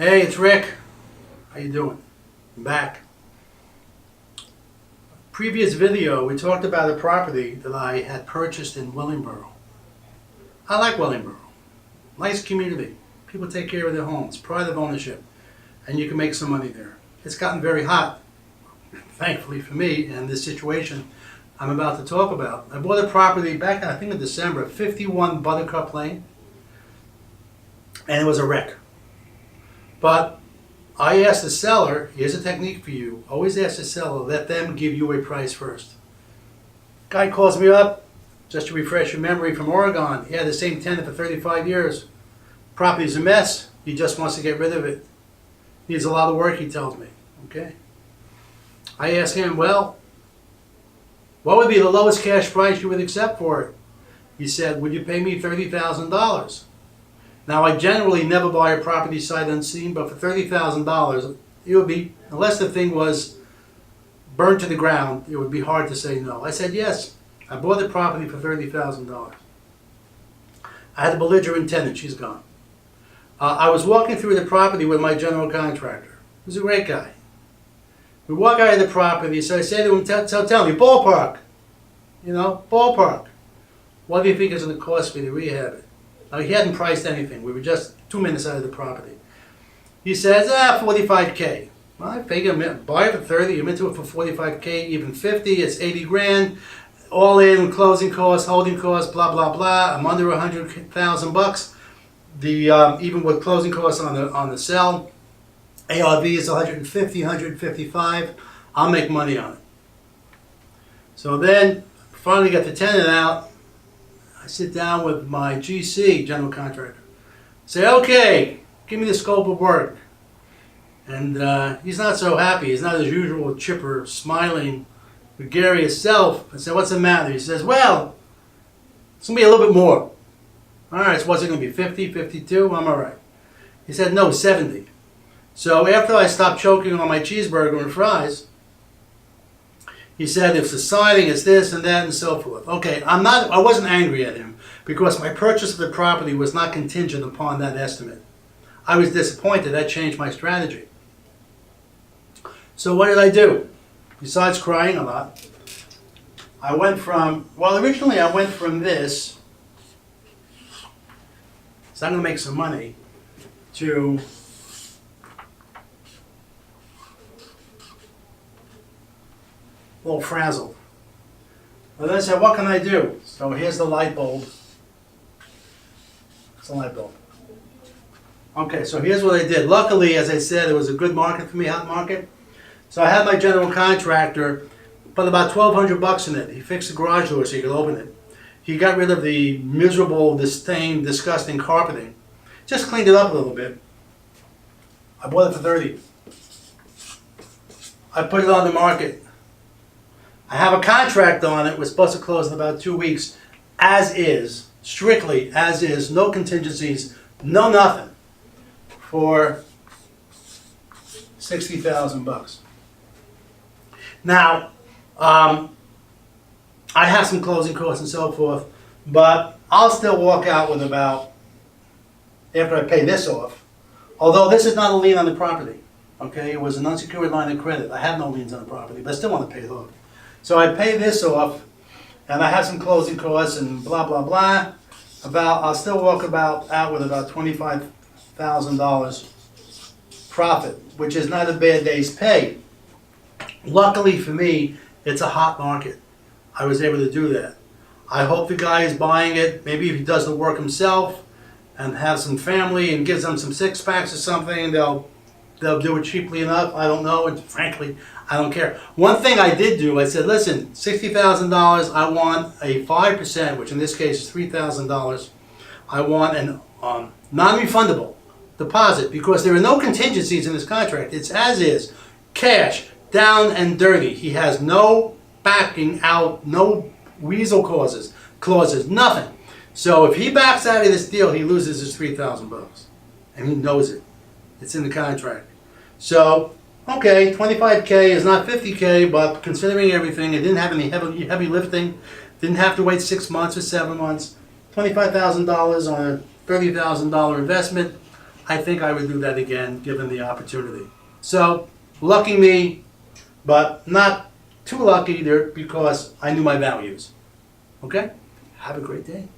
Hey, it's Rick. How you doing? I'm back. Previous video, we talked about a property that I had purchased in Willingboro. I like Willingboro. Nice community. People take care of their homes, pride of ownership, and you can make some money there. It's gotten very hot, thankfully for me, and this situation I'm about to talk about. I bought a property back, I think in December, 51 Buttercup Lane, and it was a wreck. But I asked the seller, here's a technique for you, always ask the seller, let them give you a price first. Guy calls me up, just to refresh your memory, from Oregon. He had the same tenant for 35 years. Property's a mess, he just wants to get rid of it. Needs a lot of work, he tells me, okay? I asked him, well, what would be the lowest cash price you would accept for it? He said, would you pay me $30,000? Now, I generally never buy a property sight unseen, but for $30,000, it would be, unless the thing was burned to the ground, it would be hard to say no. I said yes. I bought the property for $30,000. I had a belligerent tenant. She's gone. I was walking through the property with my general contractor. He was a great guy. We walk out of the property, so I say to him, tell me, ballpark. You know, ballpark. What do you think it's going to cost me to rehab it? Now, he hadn't priced anything. We were just 2 minutes out of the property. He says, $45K. Well, I figured, buy it for 30, I'm into it for $45K, even 50, it's 80 grand. All in, closing costs, holding costs, blah, blah, blah. I'm under 100,000 bucks. Even with closing costs on the sell, ARV is 150, 155. I'll make money on it. So then, finally got the tenant out. I sit down with my GC, general contractor. Say, okay, give me the scope of work. And he's not so happy. He's not his usual chipper, smiling, gregarious self. I said, what's the matter? He says, well, it's going to be a little bit more. All right, so what's it going to be, 50, 52? I'm all right. He said, no, 70. So after I stopped choking on my cheeseburger and fries, he said, if the siding is this and that and so forth. Okay, I wasn't angry at him because my purchase of the property was not contingent upon that estimate. I was disappointed. That changed my strategy. So what did I do? Besides crying a lot, I went from, well, originally I went from this, so I'm going to make some money, to a little frazzled. Well, then I said, what can I do? So here's the light bulb. It's a light bulb. Okay, so here's what I did. Luckily, as I said, it was a good market for me, hot market. So I had my general contractor put about 1,200 bucks in it. He fixed the garage door so you could open it. He got rid of the miserable, disdain, disgusting carpeting. Just cleaned it up a little bit. I bought it for 30. I put it on the market. I have a contract on it. We're supposed to close in about 2 weeks. As is. Strictly as is. No contingencies. No nothing. For 60,000 bucks. Now, I have some closing costs and so forth, but I'll still walk out with about, after I pay this off, although this is not a lien on the property. Okay, it was an unsecured line of credit. I have no liens on the property, but I still want to pay it off. So I pay this off, and I have some closing costs and blah, blah, blah. I'll still walk out with about $25,000 profit, which is not a bad day's pay. Luckily for me, it's a hot market. I was able to do that. I hope the guy is buying it. Maybe if he does the work himself and has some family and gives them some six packs or something, they'll do it cheaply enough. I don't know, and frankly, I don't care. One thing I did do, I said, listen, $60,000, I want a 5%, which in this case is $3,000. I want an non-refundable deposit because there are no contingencies in this contract. It's as is, cash, down and dirty. He has no backing out, no weasel clauses, nothing. So if he backs out of this deal, he loses his 3,000 bucks, and he knows it. It's in the contract. So, okay, 25K is not 50K, but considering everything, it didn't have any heavy lifting, didn't have to wait 6 months or 7 months. $25,000 on a $30,000 investment. I think I would do that again, given the opportunity. So, lucky me, but not too lucky either because I knew my values. Okay? Have a great day.